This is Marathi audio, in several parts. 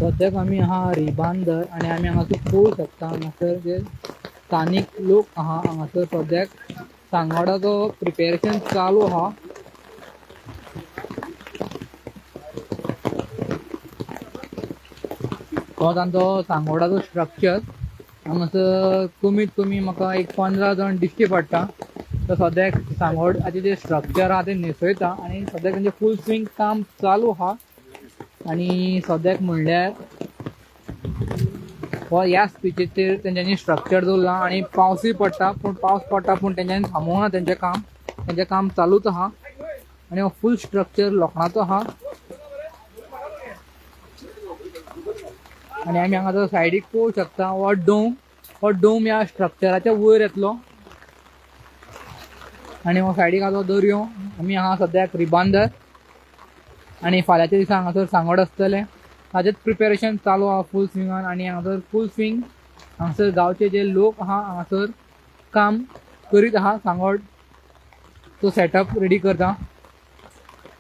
सद्याक आमी आहा रिबांदर आणि आमी हांगासर पळोवंक शकता हांगासर जे स्थानिक लोक आहा हांगासर सद्याक सांगोडाचो प्रिपेरेशन चालू आहा. हो तांचो सांगोडाचो स्ट्रक्चर. हांगासर कमीत कमी म्हाका एक 15 जण दिश्टी पडटा. तर सद्याक सांगोडाचे जे स्ट्रक्चर आहा ते न्हेसयता आणि सद्याक तेंचे फूल स्विंग काम चालू आहा. आणि सद्याक म्हणल्यार हो ह्या स्पीचेचेर तेंच्यांनी स्ट्रक्चर दवरला आणि पावसूय पडटा पूण तेंच्यांनी थांबोवना तेंचें काम चालूच आहा. आणि हो फूल स्ट्रक्चर लोखणाचो आहा. आणि आमी हांगासर सायडीक पळोवंक शकता हो डोम ह्या स्ट्रक्चराच्या वयर येतलो. आणि हो सायडीक आहा तो दर्यो. आमी आहा सद्याक रिबांदर आणि फाल्यांच्या दिसा हांगासर सांगोड आसतले. ताजेच प्रिपेरेशन चालू आहा फूल स्विंगान. आणि हांगासर फूल स्विंग हांगासर गांवचे जे लोक आहा हांगासर काम करीत आहा. सांगोड तो सेटअप रेडी करता.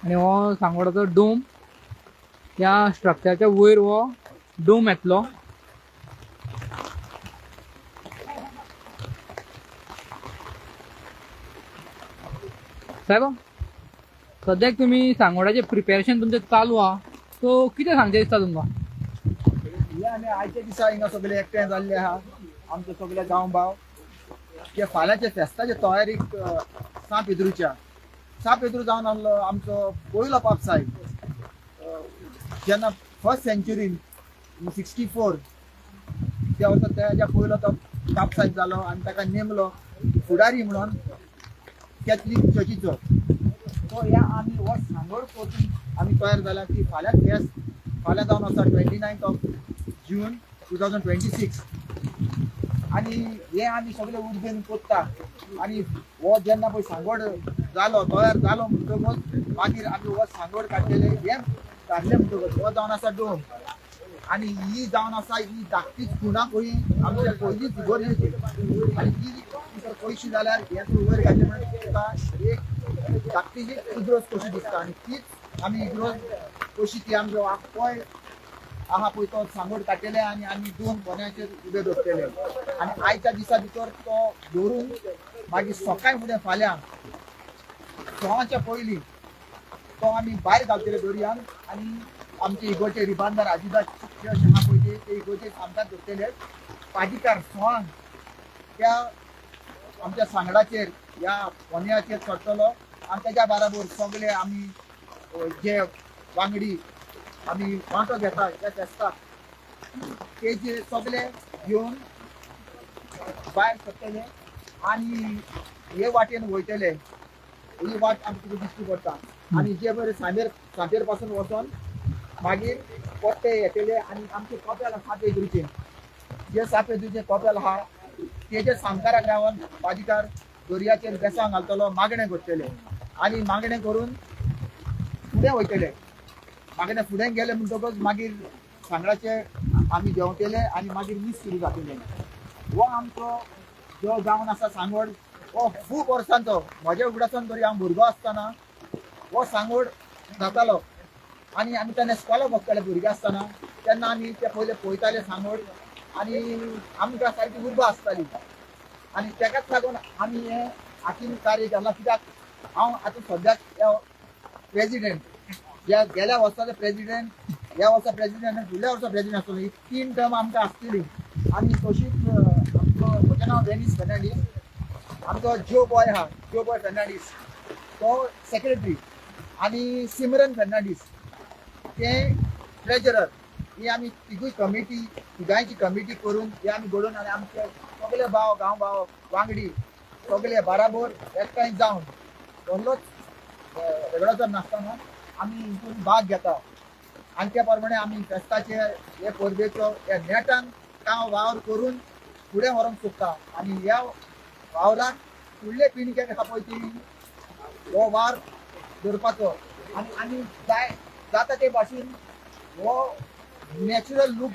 आणि हो सांगोडाचो डोम ह्या स्ट्रक्चराच्या वयर हो डोम येतलो. साहेब सद्याक तुमी सांगोडाचे प्रिपेरेशन तुमचें चालू आहा. सो कितें सांगचें दिसता तुमकां? हे आमी आयच्या दिसा हिंगा सगळे एकठांय जाल्ले आहा. आमचे सगळे गांव भाव जे फाल्यांचे फेस्ताचे तयारीक साप येद्रू जावन आहलो आमचो पयलो पाप साहेब. जेन्ना फर्स्ट सेंच्युरीन 64 त्या वर्सा तेच्या पयलो तो पाप साहेब जालो आनी ताका नेमलो फुडारी म्हणून कॅथलीक चर्चीचो. तो ह्या आमी हो सांगोड कोचून आमी तयार जाला की फाल्यां जावन आसा 29 जून 2026. आणि हे आमी सगळे उर्बेन कोत्ता. आणि हो जेन्ना पळय सांगोड जालो तयार जालो म्हणटकूच मागीर आमी हो सांगोड काडलेले हे काडले म्हणटकूच हो जावन आसा डोम. आणि ही जावन आसा ही धाकटीच खुणाक ही आमच्या पयलींच गरजेची. आणि ही पयशी जाल्यार हे वयर घातले म्हणून एक धाकटीची इग्रोज कशी दिसता. आणि तीच आमी इग्रोज कशी ती आमचो आख्खोय आहा पळय तो सांगोड काडलेले आणि आमी दोन कोण्याचेर उबे दवरलेले. आणि आयच्या दिसा भितर तो दवरून मागीर सकाळी फुडें फाल्यां 6च्या पयलीं तो आमी भायर घालतले दर्यान. आणि आमचे इगोर्चे रिबांदर आजिदास चर्च आहा पळय ते इगोर्चे आमकां दवरतले पाजिकार 6 त्या आमच्या सांगडाचेर ह्या कोण्याचेर चडटलो. आणि तेच्या बराबर सगळे आमी जे वांगडी आमी वांटो घेता त्या फेस्ताक ते जे सगळे घेवन भायर सरतले आणि हे वाटेन वयतले. ही वाट आमकां दिश्टी पडटा. आणि जे बरें सांजेर पासून वचोन मागीर पोट्टे येतले. आणि आमचे कपेल आहा सापेद्रूचे जे सापेद्रूचे कपेल आहा तेजे सांकाराक रावन पाजिकार दर्याचेर बेसांव घालतलो मागणें करतले. आणि मागणें करून फुडें वयतले. मागणें फुडें गेले म्हणटकच मागीर सांगडाचे आमी जेवतले आणि मागीर मीस सुरू जातले. हो आमचो जो जावन आसा सांगोड हो खूब वर्सांचो. म्हज्या उगडासून तरी हांव भुरगो आसतना हो सांगोड जातालो. आणि आमी तेन्ना इस्कॉलाक वचताले भुरगे आसतना तेन्ना आमी ते पयले पळयताले सांगोड. आणि आमकां सारकी उर्बा आसताली. आणि तेकाच लागून आमी हे हातीन कार्य केलां. कित्याक हांव आतां सद्याक प्रेजिडेंट जे गेल्या वर्साचे प्रेजिडेंट ह्या वर्सा प्रेजिडेंट आनी फुडल्या वर्सा प्रेजिडेंट आसतलो. ही 3 टर्म आमकां आसतली. आणि तशीच आमचो म्हजें नांव डेनीस फेर्नांडीस. आमचो जो बॉय फेर्नांडीस तो सेक्रेटरी. आणि सिमरन फेर्नांडीस ते ट्रेजरर. ही आमी तिगांयची कमिटी करून हे आमी घडोवन आनी आमचे सगळे भाव गांव भाव वांगडी सगळे बराबर एकठांय जावन कसलोच वेगळो नासतना आमी हितून भाग घेता. आणि त्या प्रमाणे आमी फेस्ताचे हे परबेचो हे नेटान वावर करून फुडें व्हरोंक सोदता. आणि ह्या वावराक फुडले पिणगे आसा पळय ती हो वार दवरपाचो. आणि आमी जाता ते भाशेन हो नॅचरल लूक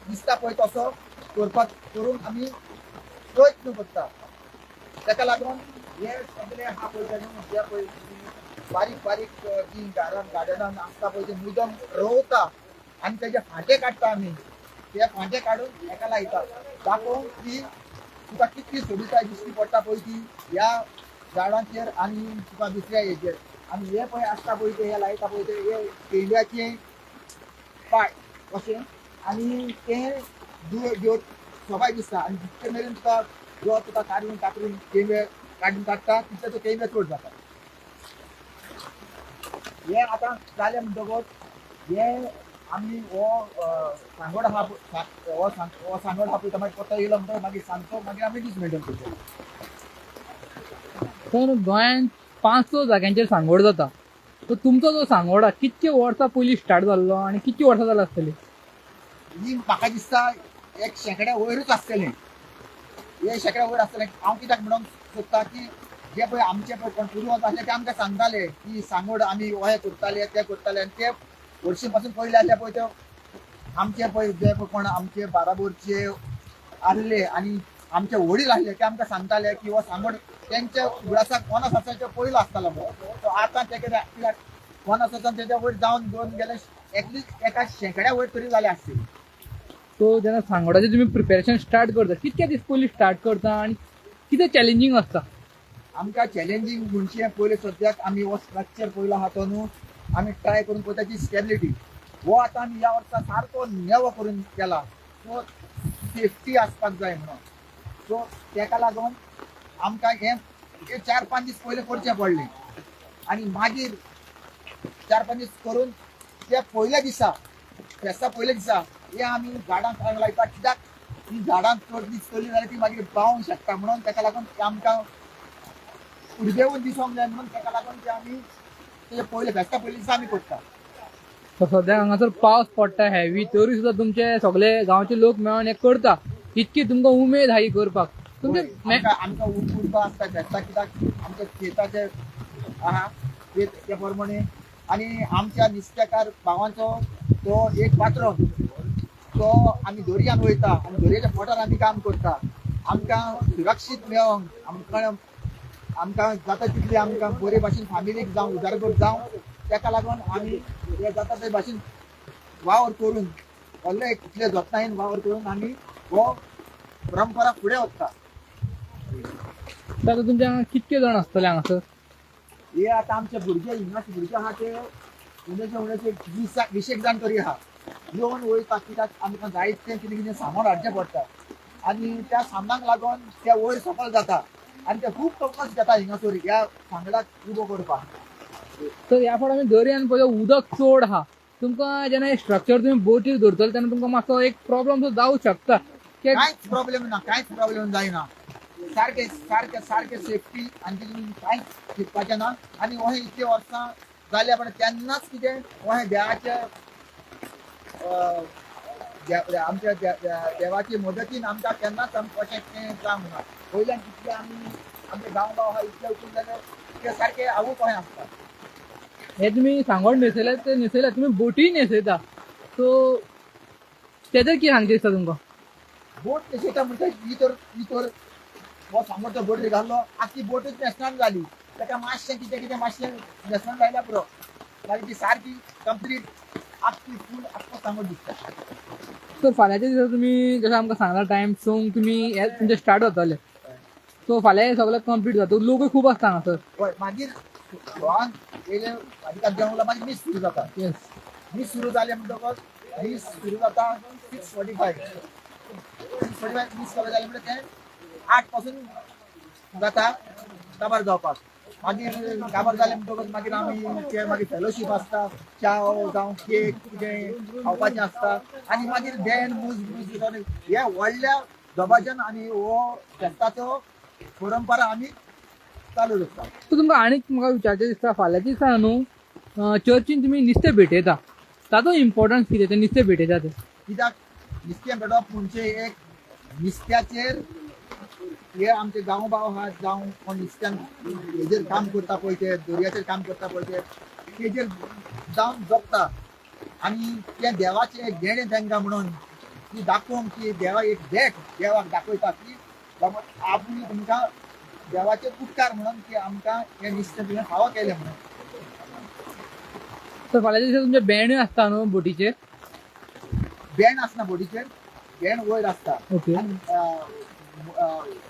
दिसता पळय तसो करून आमी प्रयत्न करता. ताका लागून हे सगळे आहा पळय जे पळय बारीक जी गार्डनान आसता पळय ते मुद्दम रोवता आणि त्याचे फाटे काढता आम्ही, ते फाटे काढून एका लायता दाखोवन की तुका कितली सोबिताय दिश्टी पडटा पळय ती ह्या झाडांचेर आनी तुका दुसऱ्या हेचेर. आनी हे पळय आसता पळय ते हे लायता पळय ते हे पेंड्याचे पाय अशें, आनी ते घेवन सोबाय दिसता. आनी जितके मेरेन तुका जो तुका काडून काडून केंबे काडून काडटा तितले तो केंबे चड जाता. हे आतां जालें म्हणटकच हे आमी हो सांगोड आहा हो सांगोड आहा पळय तो मागीर कोतो येयलो म्हणटकच मागीर सांजचो मागीर आमी डिसमेंटल करता. तर गोंयांत 500 जाग्यांचेर सांगोड जाता. तर तुमचो जो सांगोड हा कितके वर्सां पयलीं स्टार्ट जाल्लो आनी कितकी वर्सां जाली आसतली? ही म्हाका दिसता एक शेकड्या वयरूच आसतलें. हे शेकड्या वयर आसतलें. हांव कित्याक म्हणून सोदता की जे पळय आमचे पळय कोण पुर्वज आसले ते आमकां सांगताले की सांगोड आमी हे करताले ते करताले, आनी ते वर्षी पासून पयले आसले पळय ते आमचे पळय जे पळय कोण आमचे बाराबोरचे आसले आनी आमचे वडील आसले ते आमकां सांगताले की हो सांगोड तेंच्या उगडासाक कोणास आसाचे पयलो आसतालो म्हणून. सो आतां ते कित्याक कोणास आसा तेच्या वयर जावन दोन गेले एटलिस्ट एका शेकड्या वयर तरी जाले आसतली. सो जेन्ना सांगोडाचें तुमी प्रिपेरेशन स्टार्ट करता कितके दीस पयलीं स्टार्ट करता आनी कितें चॅलेंजींग आसता? आमकां चॅलेंजींग म्हणचे पयले सद्याक आमी हो स्ट्रक्चर पयलो आहा तो न्हू आमी ट्राय करून पळयता ती स्टेबिलिटी हो आतां आमी ह्या वर्सा सारको नेवो करून केला. सो सेफ्टी आसपाक जाय म्हणून. सो तेका लागून आमकां हे 4-5 दीस पयले करचें पडलें आनी मागीर 4-5 दीस करून ते पयल्या दिसा फेस्ता पयल्या दिसा हे आमी झाडांक लायता. कित्याक ही झाडां चड दीस चली जाल्यार ती मागीर बावंक शकता म्हणून तेका लागून आमकां उडदेवून दिसोंक जाय म्हणून तेका लागून ते आमी ते पयले फेस्ता पयल्या दिसा आमी करता. सो सद्याक हांगासर पावस पडटा हेवी तरी सुद्दां तुमचे सगळे गांवचे लोक मेळोन हे करता. इतकी तुमकां उमेद आहा ही करपाक. तुमचे आमकां उडपा आसता फेस्ता कित्याक आमच्या शेताचे आहा ते प्रमाणे आनी आमच्या नुस्तेकार भावांचो तो एक पात्रो तो आमी दर्यान वयता आनी दर्याच्या पोटार आमी काम करता. आमकां सुरक्षीत मेळोंक आमकां जाता तितली आमकां बरे भाशेन फॅमिलीक जावं उदारगत जावं तेका लागून आमी हे जाता ते भाशेन वावर करून व्हडले कितले जतनायेन वावर करून आमी हो परंपरा फुडें व्हरता. तर तुमचे हांगा कितके जाण आसतले हांगासर? हे आतां आमचे भुरगे हिंगाचे भुरगे आहा ते उणेशे 20 जाण तरी आहा. येवन वयता कित्याक आमकां जायते कितें कितें सामान हाडचें पडटा आनी त्या सामानाक लागून ते वयर सकयल जाता आनी ते खूब फोकस घेता हिंगासर ह्या सांगडाक उबो करपाक. तर ह्या फावट आमी दर्यान पळय उदक चड आहा. तुमकां जेन्ना हे स्ट्रक्चर तुमी बोटीर धरतले तेन्ना तुमकां मातसो एक प्रॉब्लम जावंक शकता. कांयच प्रॉब्लेम जायना. सारके सारके सारके सेफ्टी आनी कांयच चिंतपाचें ना. आनी हो इतले वर्सां जाल्या पण तेन्नाच कितें हो देवाचे आमच्या देवाची मदतीन आमकां केन्नाच अशें तें काम ना. वयल्यान कितले आमी आमचे गांव आहा इतले वचून जाल्यार ते सारके आवूं कशें आसता. हे तुमी सांगोड न्हेसयल्यात ते न्हेसयल्यात तुमी बोटी न्हेसयता. सो तेजेर कितें सांगचें दिसता तुमकां? बोट न्हेसयता म्हणटा ही तर हो सांगोडचो बोटीर घाल्लो आख्खी बोटूच न्हेसनान जाली. ताका मातशें कितें मातशें न्हेसनान जायल्या पुरो मागीर ती सारकी कंप्लीट आख्खी फूल आख्खो सांगोड दिसता. सो फाल्यांच्या दिसा तुमी जसो आमकां सांगला टायम सोंग तुमी हे तुमचे स्टार्ट जातले. सो फाल्यां हे सगळें कंप्लीट जाता. लोकूय खूब आसता हांगासर. हय मागीर गोवान येयले मागीर जेवण मागीर मीस सुरू जाता. येस मीस सुरू जाले म्हणटकच मीस सुरू जाता 6:45 मीस चालू जाले म्हणटकीर ते 8 पासून जाता काबार जावपाक. मागीर काबार जाले म्हणटकच मागीर आमी ते मागीर फेलोशीप आसता. च्या जावं केक कितें खावपाचें आसता आनी मागीर बँड मूज हे व्हडल्या दबाज्यान आनी हो फेस्ताचो परंपरा आमी चालू दवरता. सो तुमकां आनीक म्हाका विचारचें दिसता फाल्यांच्या दिसा न्हू चर्चीन तुमी नुस्तें भेटयता. ताचो इम्पोर्टन्स कितें ते नुस्तें भेटयता ते? कित्याक नुस्तें भेटप म्हणजे एक नुस्त्याचेर हे आमचे गांव भाव आहात जावं कोण नुस्त्यान हेजेर काम करता पळय ते दर्याचेर काम करता पळय ते तेजेर जावन जगता आनी ते देवाचें एक देणें तांकां म्हणून की दाखोवंक की देवा एक भेट देवाक दाखयता की बाबा आमी तुमकां देवाचे उपकार म्हणून की आमकां हें नुस्तें तुवें फावो केलें म्हणून. तर फाल्यांच्या दिसा तुमचे बँडूय आसता न्हू बोटीचेर? बँड आसना बोटीचेर, बँड वयर आसता. ओके. आनी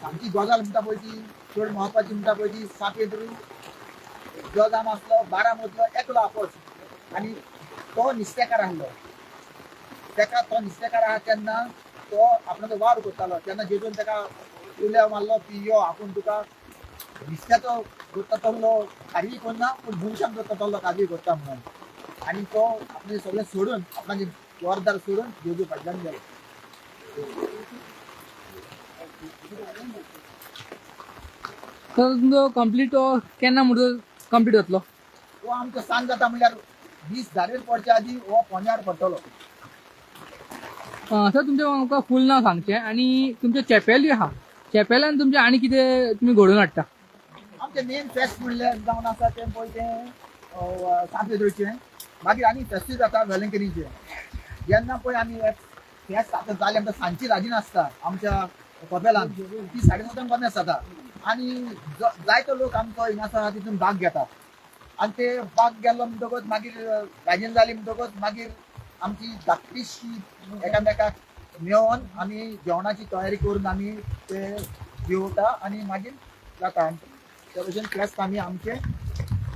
आमची गजाल म्हणटा पळय ती चड म्हत्वाची म्हणटा पळय ती सापेद्रू जो जाम आसलो 12 मदलो एकलो आपोस. आनी तो नुस्तेकार आहलो. तेका तो नुस्तेकार आहा तेन्ना तो आपणाचो वार करतालो. तेन्ना जेजून तेका उल्या मारलो की यो आपूण तुका नुस्त्याचो करता तल्लो कार्य करना पूण मनशाक करता तल्लो कार्य करता म्हणून. आनी तो आपणें सगळें सोडून आपणाचें वरदार सोडून जेजू फाटल्यान गेलो. तर तुमचो कंप्लीट केन्ना म्हणटो कंप्लीट जातलो? तो आमचो सांज जाता म्हणल्यार 20 धारेर पडच्या आदी हो पोंद्यार पडटलो. सर तुमचें म्हाका फूल नांव सांगचें आनी तुमचें चॅपेल जी आहा चॅपेलान तुमचें आनी कितें तुमी घडोवन हाडटा? आमचें मेन फेस्ट म्हणल्यार जावन आसा तें पळय तें सांपेद्रूचें. मागीर आनी फेस्टूय जाता वेलंकनीचें. जेन्ना पळय आमी फेस्त आतां जालें आमकां सांजची राजी नासता आमच्या कपेलान ती 7:30 कमेस जाता. आनी जायतो लोक आमचो हिंगासर तितून भाग घेता. आनी ते भाग गेलो म्हणटकच मागीर राजीन जाली म्हणटकच मागीर आमची धाकटीशी एकामेकाक मेळोन आमी जेवणाची तयारी करून आमी ते जेवता आनी मागीर जाता. त्या भशेन फेस्त आमी आमचे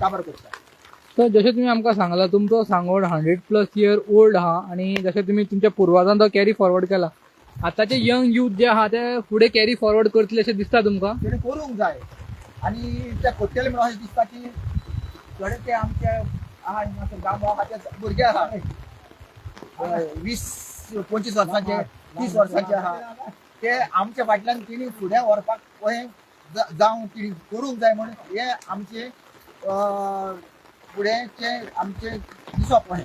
काबार करता. तर जशें तुमी आमकां सांगला तुमचो सांगोड 100+ इयर ओल्ड आहा आनी जशें तुमी तुमच्या पुर्वजान तो कॅरी फॉरवर्ड केला. आतांचे यंग यूथ जे आहा ते फुडें कॅरी फॉरवर्ड करतले अशें दिसता तुमकां? तेणे करूंक जाय आनी ते करतले म्हणून अशें दिसता की थोडे ते आमचे आहा हिंगासर गांवाचे भुरगे आहा 20-25 वर्सांचे 30 वर्सांचे आहा ते आमच्या फाटल्यान तेणी फुडें व्हरपाक पळय जावं तेणी करूंक जाय म्हणून हे आमचे फुडेंचे आमचे दिसप पळय.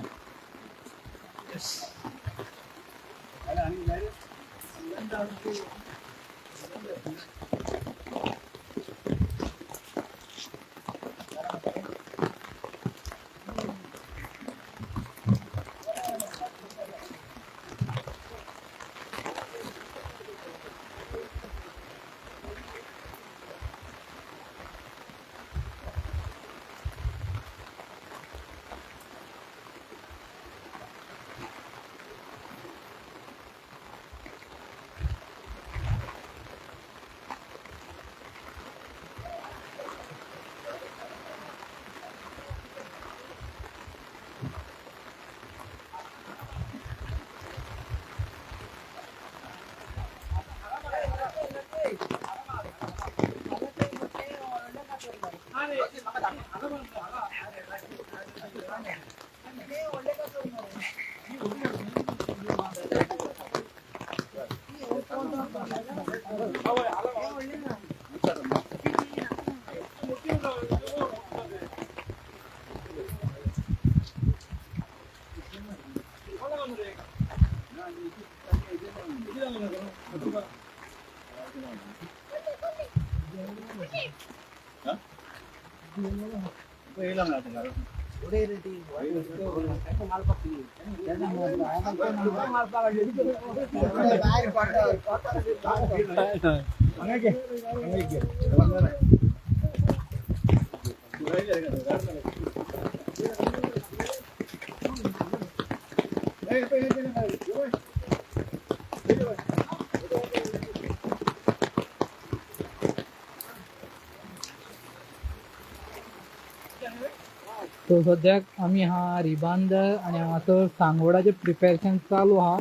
सो सद्याक आमी आहा रिबांदर आनी हांगासर सांगोडाचें प्रिपेरेशन चालू आहा.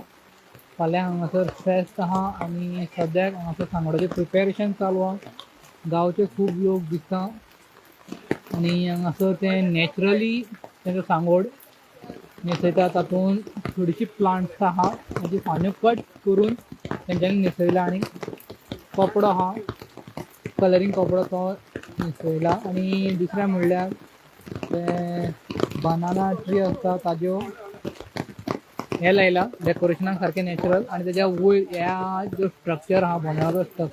फाल्यां हांगासर फेस्त आहा आनी सद्याक हांगासर सांगोडाचें प्रिपेरेशन चालू आहा. गांवचे खूब लोक दिसता आनी हांगासर ते नॅचरली तेंचो सांगोड न्हेसयता. तातूंत थोडीशी प्लांट्स आहा ताची फांद्यो कट करून तेंच्यांनी न्हेसयला आनी कपडो आहा कलरींग कपडो तो न्हेसयला. आनी दुसरें म्हणल्यार ते बनाना ट्री आसता ताज्यो हे लायला डेकोरेशनाक सारकें नॅचरल. आनी तेज्या वयर ह्या जो स्ट्रक्चर आहा बनानाचो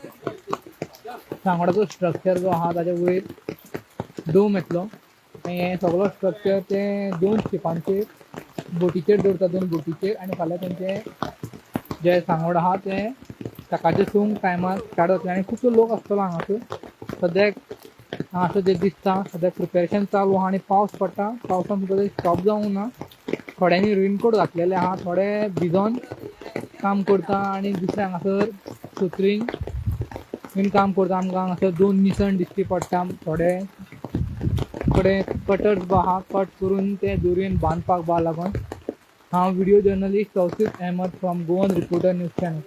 सांगोडाचो स्ट्रक्चर जो आहा ताज्या वयर डोम येतलो. हे सगळो स्ट्रक्चर ते 2 शिपांचेर बोटीचेर दवरता 2 बोटीचेर. आनी फाल्यां तेंचे जे सांगोड आहा ते सकाळचे सूंक टायमार स्टार्ट जातले आनी खुबसो लोक आसतलो हांगासर. सद्याक हांगासर जे दिसता सद्याक प्रिपेरेशन चालू आहा आनी पावस पडटा. पावसान सुद्दां स्टॉप जावंक ना. थोड्यांनी रेनकोट घातलेले आहा, थोडे भिजोन काम करता आणि दुसऱ्या हांगासर सुत्रीन बीन काम करता. आमकां हांगासर 2 निसण दिश्टी पडटा. थोडे कटर्स आहा, कट करून ते दोरयेन बांदपाक लागून. हांव video journalist Tausif Ahmed from Goan reporter news channel.